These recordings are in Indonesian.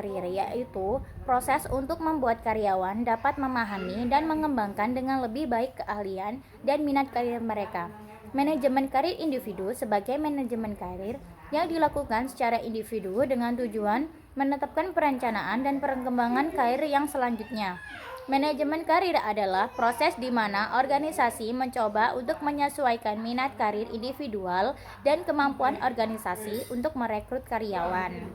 karir yaitu proses untuk membuat karyawan dapat memahami dan mengembangkan dengan lebih baik keahlian dan minat karir mereka. Manajemen karir individu sebagai manajemen karir yang dilakukan secara individu dengan tujuan menetapkan perencanaan dan pengembangan karir yang selanjutnya. Manajemen karir adalah proses di mana organisasi mencoba untuk menyesuaikan minat karir individual dan kemampuan organisasi untuk merekrut karyawan.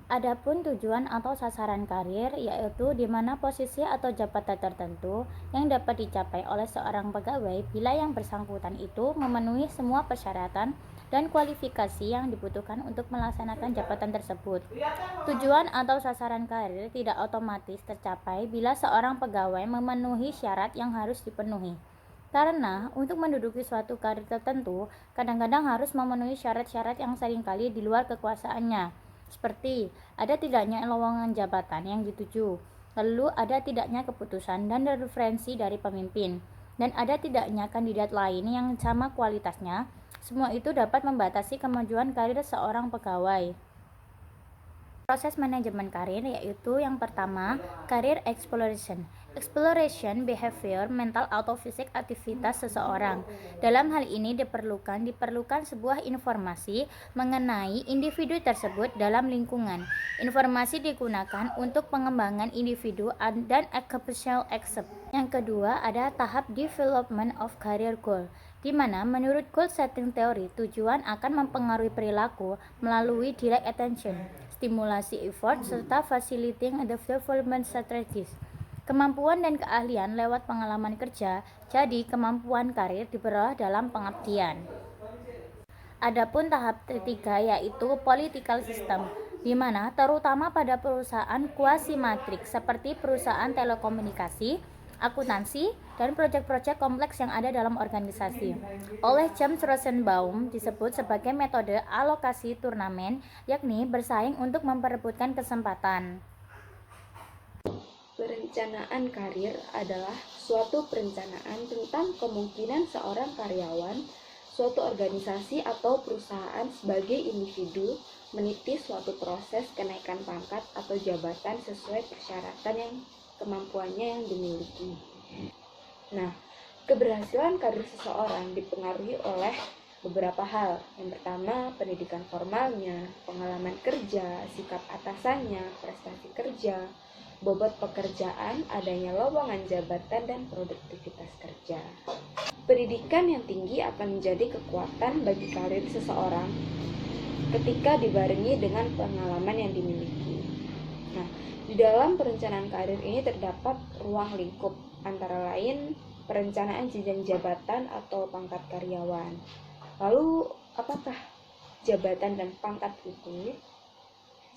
Adapun tujuan atau sasaran karir yaitu di mana posisi atau jabatan tertentu yang dapat dicapai oleh seorang pegawai bila yang bersangkutan itu memenuhi semua persyaratan dan kualifikasi yang dibutuhkan untuk melaksanakan jabatan tersebut. Tujuan atau sasaran karir tidak otomatis tercapai bila seorang pegawai memenuhi syarat yang harus dipenuhi. Karena untuk menduduki suatu karir tertentu, kadang-kadang harus memenuhi syarat-syarat yang seringkali di luar kekuasaannya. Seperti ada tidaknya lowongan jabatan yang dituju, lalu ada tidaknya keputusan dan referensi dari pemimpin, dan ada tidaknya kandidat lain yang sama kualitasnya. Semua itu dapat membatasi kemajuan karir seorang pegawai. Proses manajemen karir yaitu yang pertama, career exploration. Exploration behavior, mental atau fisik aktivitas seseorang. Dalam hal ini diperlukan sebuah informasi mengenai individu tersebut dalam lingkungan. Informasi digunakan untuk pengembangan individu dan occupational accept. Yang kedua ada tahap development of career goal, di mana menurut goal setting teori tujuan akan mempengaruhi perilaku melalui direct attention, stimulasi effort, serta facilitating development strategies. Kemampuan dan keahlian lewat pengalaman kerja, jadi kemampuan karir diperoleh dalam pengabdian. Adapun tahap ketiga yaitu political system, di mana terutama pada perusahaan quasi matrix seperti perusahaan telekomunikasi, akuntansi, dan proyek-proyek kompleks yang ada dalam organisasi. Oleh James Rosenbaum disebut sebagai metode alokasi turnamen, yakni bersaing untuk memperebutkan kesempatan. Perencanaan karir adalah suatu perencanaan tentang kemungkinan seorang karyawan, suatu organisasi atau perusahaan sebagai individu meniti suatu proses kenaikan pangkat atau jabatan sesuai persyaratan yang kemampuannya yang dimiliki. Nah, keberhasilan karir seseorang dipengaruhi oleh beberapa hal. Yang pertama, pendidikan formalnya, pengalaman kerja, sikap atasannya, prestasi kerja, bobot pekerjaan, adanya lowongan jabatan, dan produktivitas kerja. Pendidikan yang tinggi akan menjadi kekuatan bagi karir seseorang ketika dibarengi dengan pengalaman yang dimiliki. Nah, di dalam perencanaan karir ini terdapat ruang lingkup, antara lain perencanaan jenjang jabatan atau pangkat karyawan. Lalu, apakah jabatan dan pangkat itu?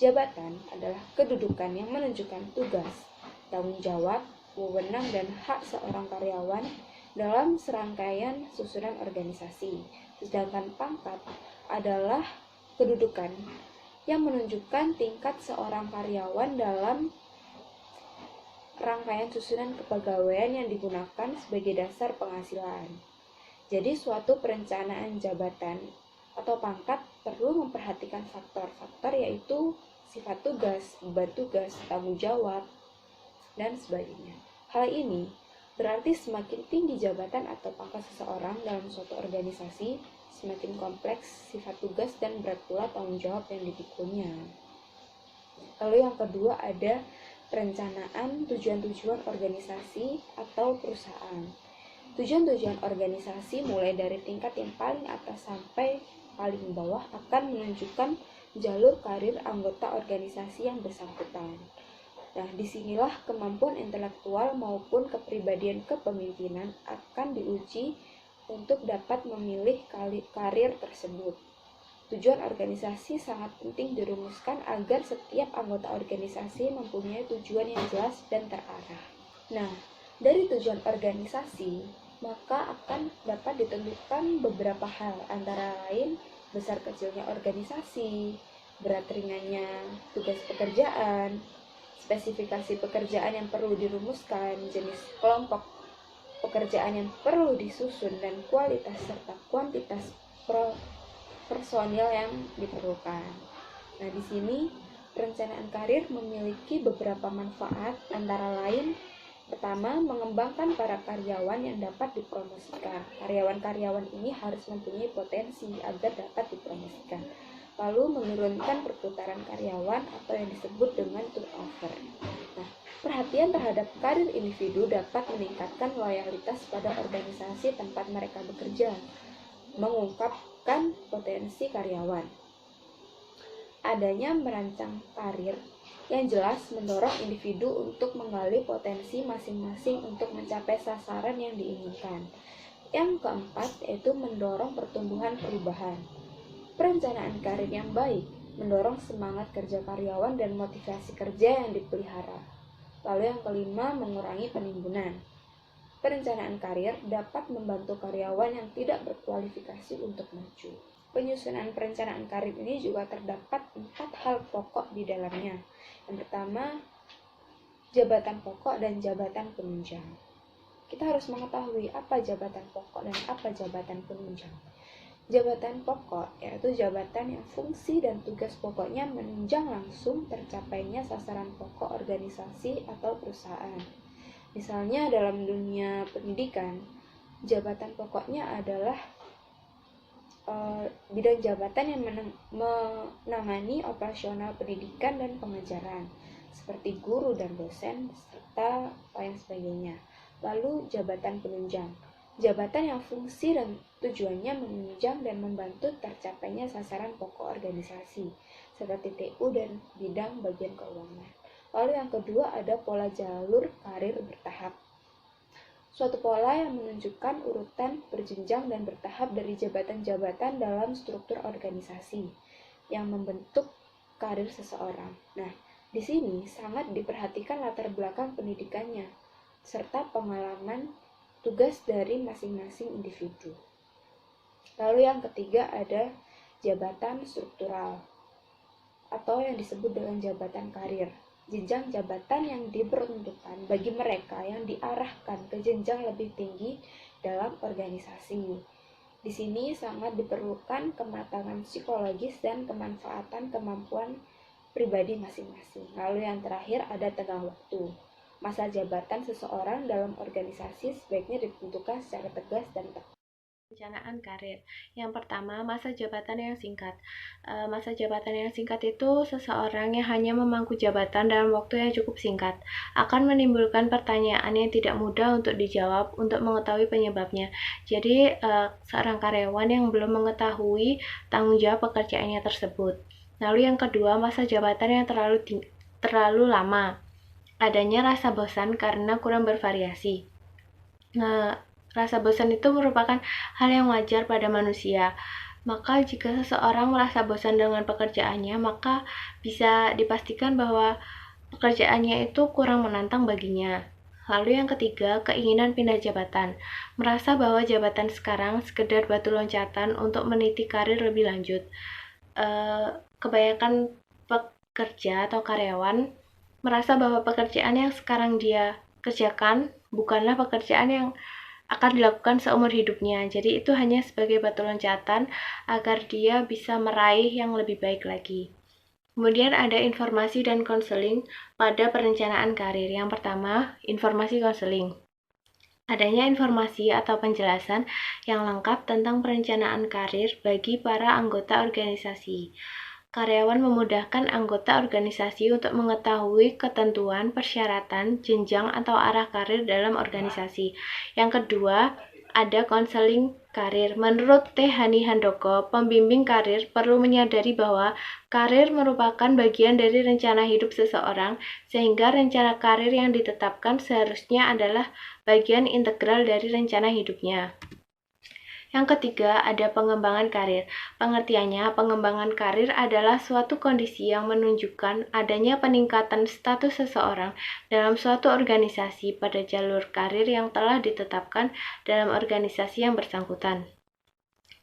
Jabatan adalah kedudukan yang menunjukkan tugas, tanggung jawab, wewenang, dan hak seorang karyawan dalam serangkaian susunan organisasi. Sedangkan pangkat adalah kedudukan yang menunjukkan tingkat seorang karyawan dalam rangkaian susunan kepegawaian yang digunakan sebagai dasar penghasilan. Jadi suatu perencanaan jabatan atau pangkat perlu memperhatikan faktor-faktor yaitu sifat tugas, beban tugas, tanggung jawab, dan sebagainya. Hal ini berarti semakin tinggi jabatan atau pangkat seseorang dalam suatu organisasi, semakin kompleks sifat tugas dan berat pula tanggung jawab yang dipikunya. Lalu yang kedua ada perencanaan tujuan-tujuan organisasi atau perusahaan. Tujuan-tujuan organisasi mulai dari tingkat yang paling atas sampai paling bawah akan menunjukkan jalur karir anggota organisasi yang bersangkutan. Nah, disinilah kemampuan intelektual maupun kepribadian kepemimpinan akan diuji untuk dapat memilih karir tersebut. Tujuan organisasi sangat penting dirumuskan agar setiap anggota organisasi mempunyai tujuan yang jelas dan terarah. Nah, dari tujuan organisasi, maka akan dapat ditentukan beberapa hal, antara lain besar kecilnya organisasi, berat ringannya tugas pekerjaan, spesifikasi pekerjaan yang perlu dirumuskan, jenis kelompok pekerjaan yang perlu disusun, dan kualitas serta kuantitas personil yang diperlukan. Nah, di sini Perencanaan karir memiliki beberapa manfaat, antara lain: pertama, mengembangkan para karyawan yang dapat dipromosikan. Karyawan-karyawan ini harus mempunyai potensi agar dapat dipromosikan. Lalu, menurunkan perputaran karyawan atau yang disebut dengan turnover. Nah, perhatian terhadap karir individu dapat meningkatkan loyalitas pada organisasi tempat mereka bekerja, mengungkapkan potensi karyawan. Adanya merancang karir yang jelas mendorong individu untuk menggali potensi masing-masing untuk mencapai sasaran yang diinginkan. Yang keempat, yaitu mendorong pertumbuhan perubahan. Perencanaan karir yang baik mendorong semangat kerja karyawan dan motivasi kerja yang dipelihara. Lalu yang kelima, mengurangi penimbunan. Perencanaan karir dapat membantu karyawan yang tidak berkualifikasi untuk maju. Penyusunan perencanaan karir ini juga terdapat 4 hal pokok di dalamnya. Yang pertama, jabatan pokok dan jabatan penunjang. Kita harus mengetahui apa jabatan pokok dan apa jabatan penunjang. Jabatan pokok yaitu jabatan yang fungsi dan tugas pokoknya menunjang langsung tercapainya sasaran pokok organisasi atau perusahaan. Misalnya dalam dunia pendidikan, jabatan pokoknya adalah bidang jabatan yang menangani operasional pendidikan dan pengajaran, seperti guru dan dosen, serta lain sebagainya. Lalu jabatan penunjang, jabatan yang fungsi dan tujuannya menunjang dan membantu tercapainya sasaran pokok organisasi, seperti TU dan bidang bagian keuangan. Lalu yang kedua ada pola jalur karir bertahap. Suatu pola yang menunjukkan urutan berjenjang dan bertahap dari jabatan-jabatan dalam struktur organisasi yang membentuk karir seseorang. Nah, di sini sangat diperhatikan latar belakang pendidikannya serta pengalaman tugas dari masing-masing individu. Lalu yang ketiga ada jabatan struktural atau yang disebut dengan jabatan karir. Jenjang jabatan yang diperuntukkan bagi mereka yang diarahkan ke jenjang lebih tinggi dalam organisasi. Di sini sangat diperlukan kematangan psikologis dan kemanfaatan kemampuan pribadi masing-masing. Lalu yang terakhir ada tengah waktu. Masa jabatan seseorang dalam organisasi sebaiknya ditentukan secara tegas dan tepat. Perencanaan karir. Yang pertama, masa jabatan yang singkat. Masa jabatan yang singkat itu seseorang yang hanya memangku jabatan dalam waktu yang cukup singkat akan menimbulkan pertanyaan yang tidak mudah untuk dijawab untuk mengetahui penyebabnya. Jadi, seorang karyawan yang belum mengetahui tanggung jawab pekerjaannya tersebut. Lalu yang kedua, masa jabatan yang terlalu lama. Adanya rasa bosan karena kurang bervariasi. Rasa bosan itu merupakan hal yang wajar pada manusia. Maka jika seseorang merasa bosan dengan pekerjaannya, maka bisa dipastikan bahwa pekerjaannya itu kurang menantang baginya. Lalu yang ketiga, keinginan pindah jabatan. Merasa bahwa jabatan sekarang sekedar batu loncatan untuk meniti karir lebih lanjut. Kebanyakan pekerja atau karyawan merasa bahwa pekerjaan yang sekarang dia kerjakan bukanlah pekerjaan yang akan dilakukan seumur hidupnya. Jadi itu hanya sebagai batu loncatan agar dia bisa meraih yang lebih baik lagi. Kemudian ada informasi dan konseling pada perencanaan karir. Yang pertama, informasi konseling. Adanya informasi atau penjelasan yang lengkap tentang perencanaan karir bagi para anggota organisasi. Karyawan memudahkan anggota organisasi untuk mengetahui ketentuan, persyaratan, jenjang, atau arah karir dalam organisasi. Yang kedua, ada konseling karir. Menurut T. Hani Handoko, pembimbing karir perlu menyadari bahwa karir merupakan bagian dari rencana hidup seseorang, sehingga rencana karir yang ditetapkan seharusnya adalah bagian integral dari rencana hidupnya. Yang ketiga, ada pengembangan karir. Pengertiannya, pengembangan karir adalah suatu kondisi yang menunjukkan adanya peningkatan status seseorang dalam suatu organisasi pada jalur karir yang telah ditetapkan dalam organisasi yang bersangkutan.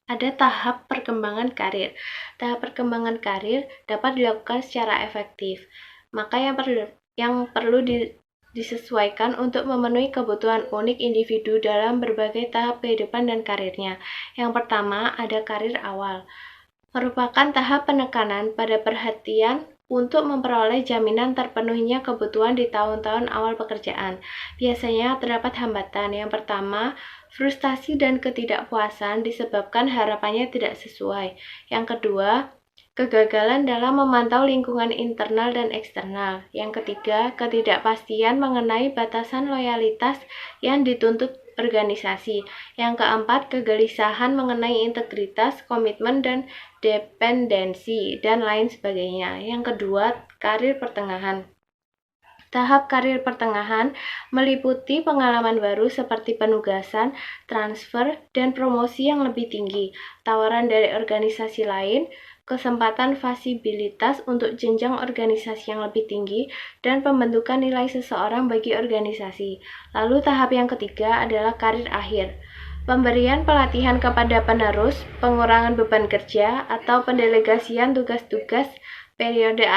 Ada tahap perkembangan karir. Tahap perkembangan karir dapat dilakukan secara efektif. Maka yang perlu disesuaikan untuk memenuhi kebutuhan unik individu dalam berbagai tahap kehidupan dan karirnya. Yang pertama, ada karir awal. Merupakan tahap penekanan pada perhatian untuk memperoleh jaminan terpenuhinya kebutuhan di tahun-tahun awal pekerjaan. Biasanya terdapat hambatan. Yang pertama, frustasi dan ketidakpuasan disebabkan harapannya tidak sesuai. Yang kedua, kegagalan dalam memantau lingkungan internal dan eksternal. Yang ketiga, ketidakpastian mengenai batasan loyalitas yang dituntut organisasi. Yang keempat, kegelisahan mengenai integritas, komitmen, dan dependensi, dan lain sebagainya. Yang kedua, karir pertengahan. Tahap karir pertengahan meliputi pengalaman baru seperti penugasan, transfer, dan promosi yang lebih tinggi, tawaran dari organisasi lain, kesempatan fasibilitas untuk jenjang organisasi yang lebih tinggi, dan pembentukan nilai seseorang bagi organisasi. Lalu tahap yang ketiga adalah karir akhir. Pemberian pelatihan kepada penerus, pengurangan beban kerja, atau pendelegasian tugas-tugas periode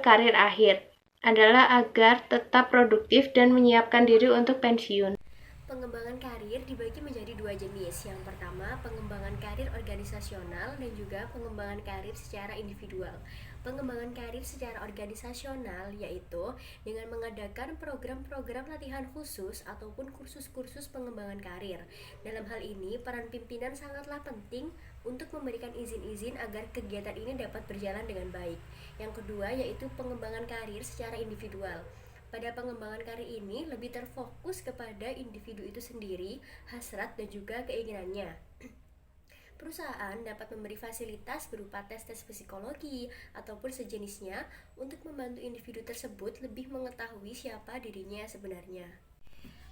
karir akhir adalah agar tetap produktif dan menyiapkan diri untuk pensiun. Pengembangan karir dibagi menjadi dua jenis. Yang pertama, pengembangan karir organisasional dan juga pengembangan karir secara individual. Pengembangan karir secara organisasional yaitu dengan mengadakan program-program latihan khusus ataupun kursus-kursus pengembangan karir. Dalam hal ini, peran pimpinan sangatlah penting untuk memberikan izin-izin agar kegiatan ini dapat berjalan dengan baik. Yang kedua yaitu pengembangan karir secara individual. Pada pengembangan karir ini lebih terfokus kepada individu itu sendiri, hasrat dan juga keinginannya. Perusahaan dapat memberi fasilitas berupa tes-tes psikologi ataupun sejenisnya untuk membantu individu tersebut lebih mengetahui siapa dirinya sebenarnya.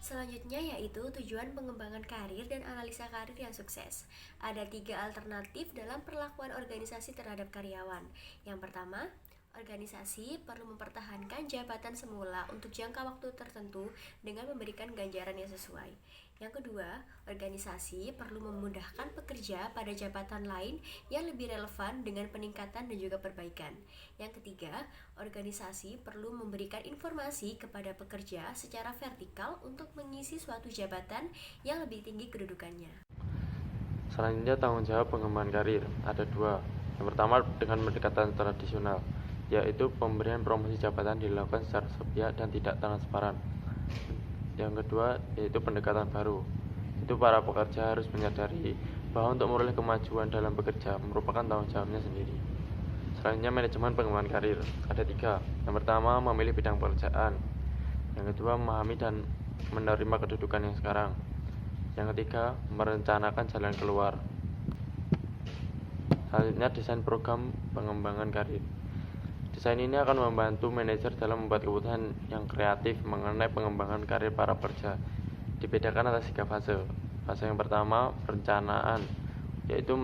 Selanjutnya yaitu tujuan pengembangan karir dan analisa karir yang sukses. Ada 3 alternatif dalam perlakuan organisasi terhadap karyawan. Yang pertama, organisasi perlu mempertahankan jabatan semula untuk jangka waktu tertentu dengan memberikan ganjaran yang sesuai. Yang kedua, organisasi perlu memudahkan pekerja pada jabatan lain yang lebih relevan dengan peningkatan dan juga perbaikan. Yang ketiga, organisasi perlu memberikan informasi kepada pekerja secara vertikal untuk mengisi suatu jabatan yang lebih tinggi kedudukannya. Selanjutnya, tanggung jawab pengembangan karir ada 2. Yang pertama, dengan pendekatan tradisional, yaitu pemberian promosi jabatan dilakukan secara sepihak dan tidak transparan. Yang kedua yaitu pendekatan baru, itu para pekerja harus menyadari bahwa untuk memperoleh kemajuan dalam bekerja merupakan tanggung jawabnya sendiri. Selanjutnya, manajemen pengembangan karir ada 3. Yang pertama, memilih bidang pekerjaan. Yang kedua, memahami dan menerima kedudukan yang sekarang. Yang ketiga, merencanakan jalan keluar. Selanjutnya, desain program pengembangan karir. Desain ini akan membantu manajer dalam membuat keputusan yang kreatif mengenai pengembangan karir para pekerja. Dibedakan atas 3 fase. Fase yang pertama, perencanaan, yaitu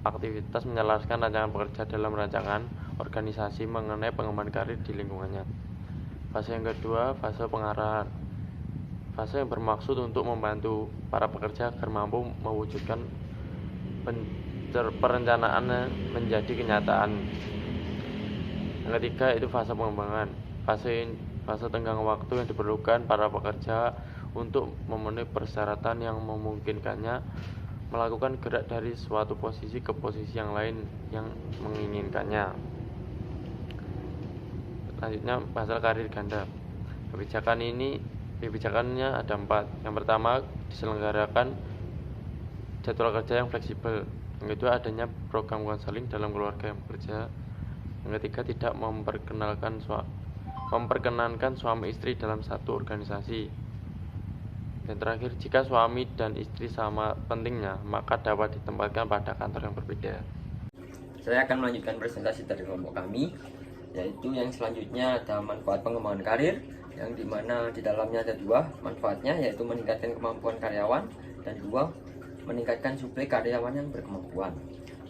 aktivitas menyelaraskan rancangan pekerja dalam rancangan organisasi mengenai pengembangan karir di lingkungannya. Fase yang kedua, fase pengarahan. Fase yang bermaksud untuk membantu para pekerja agar mampu mewujudkan perencanaan menjadi kenyataan. Yang ketiga itu fase pengembangan. Fase tenggang waktu yang diperlukan para pekerja untuk memenuhi persyaratan yang memungkinkannya melakukan gerak dari suatu posisi ke posisi yang lain yang menginginkannya. Selanjutnya, pasal karir ganda. Kebijakannya ada 4. Yang pertama, diselenggarakan jadwal kerja yang fleksibel. Yang kedua, adanya program konseling dalam keluarga yang bekerja. Yang ketiga, tidak memperkenankan suami istri dalam satu organisasi. Dan terakhir, jika suami dan istri sama pentingnya, maka dapat ditempatkan pada kantor yang berbeda. Saya akan melanjutkan presentasi dari kelompok kami, yaitu yang selanjutnya ada manfaat pengembangan karir, yang dimana di dalamnya ada 2 manfaatnya, yaitu meningkatkan kemampuan karyawan, dan 2, meningkatkan suplai karyawan yang berkemampuan.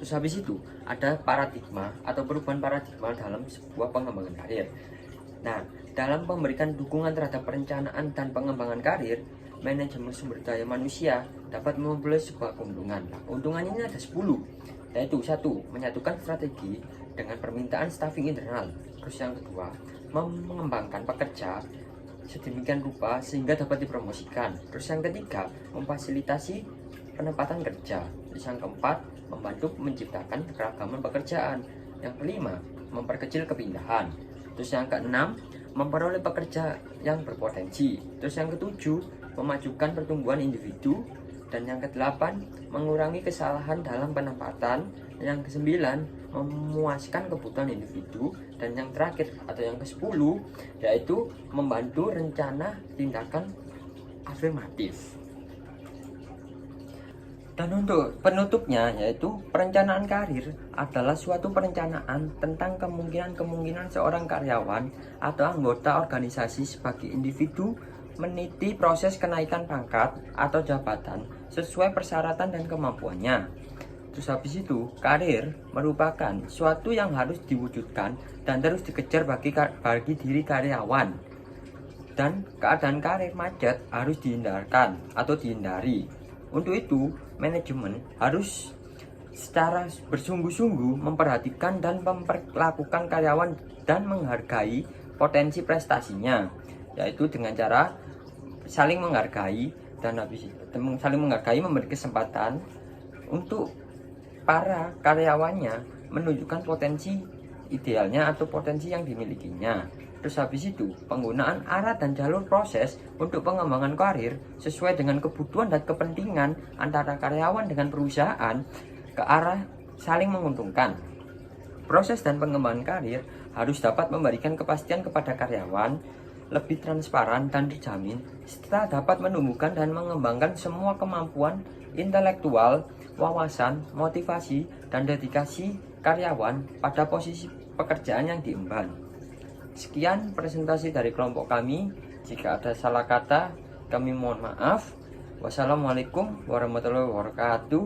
Terus habis itu ada paradigma atau perubahan paradigma dalam sebuah pengembangan karir. Nah, dalam memberikan dukungan terhadap perencanaan dan pengembangan karir, manajemen sumber daya manusia dapat memperoleh sebuah keuntungan. Nah, keuntungannya ini ada 10, yaitu 1, menyatukan strategi dengan permintaan staffing internal. Terus yang kedua, mengembangkan pekerja sedemikian rupa sehingga dapat dipromosikan. Terus yang ketiga, memfasilitasi penempatan kerja. Terus yang keempat, membantu menciptakan keragaman pekerjaan. Yang kelima, memperkecil kepindahan. Terus yang keenam, memperoleh pekerja yang berpotensi. Terus yang ketujuh, memajukan pertumbuhan individu. Dan yang kedelapan, mengurangi kesalahan dalam penempatan. Yang kesembilan, memuaskan kebutuhan individu. Dan yang terakhir atau yang ke-10 yaitu membantu rencana tindakan afirmatif. Dan untuk penutupnya yaitu perencanaan karir adalah suatu perencanaan tentang kemungkinan-kemungkinan seorang karyawan atau anggota organisasi sebagai individu meniti proses kenaikan pangkat atau jabatan sesuai persyaratan dan kemampuannya. Terus habis itu, karir merupakan suatu yang harus diwujudkan dan terus dikejar bagi diri karyawan. Dan keadaan karir macet harus dihindarkan atau dihindari. Untuk itu, manajemen harus secara bersungguh-sungguh memperhatikan dan memperlakukan karyawan dan menghargai potensi prestasinya, yaitu dengan cara saling menghargai dan memberi kesempatan untuk para karyawannya menunjukkan potensi idealnya atau potensi yang dimilikinya. Terus habis itu, penggunaan arah dan jalur proses untuk pengembangan karir sesuai dengan kebutuhan dan kepentingan antara karyawan dengan perusahaan ke arah saling menguntungkan. Proses dan pengembangan karir harus dapat memberikan kepastian kepada karyawan, lebih transparan dan terjamin, serta dapat menumbuhkan dan mengembangkan semua kemampuan intelektual, wawasan, motivasi, dan dedikasi karyawan pada posisi pekerjaan yang diemban. Sekian presentasi dari kelompok kami. Jika ada salah kata, kami mohon maaf. Wassalamualaikum warahmatullahi wabarakatuh.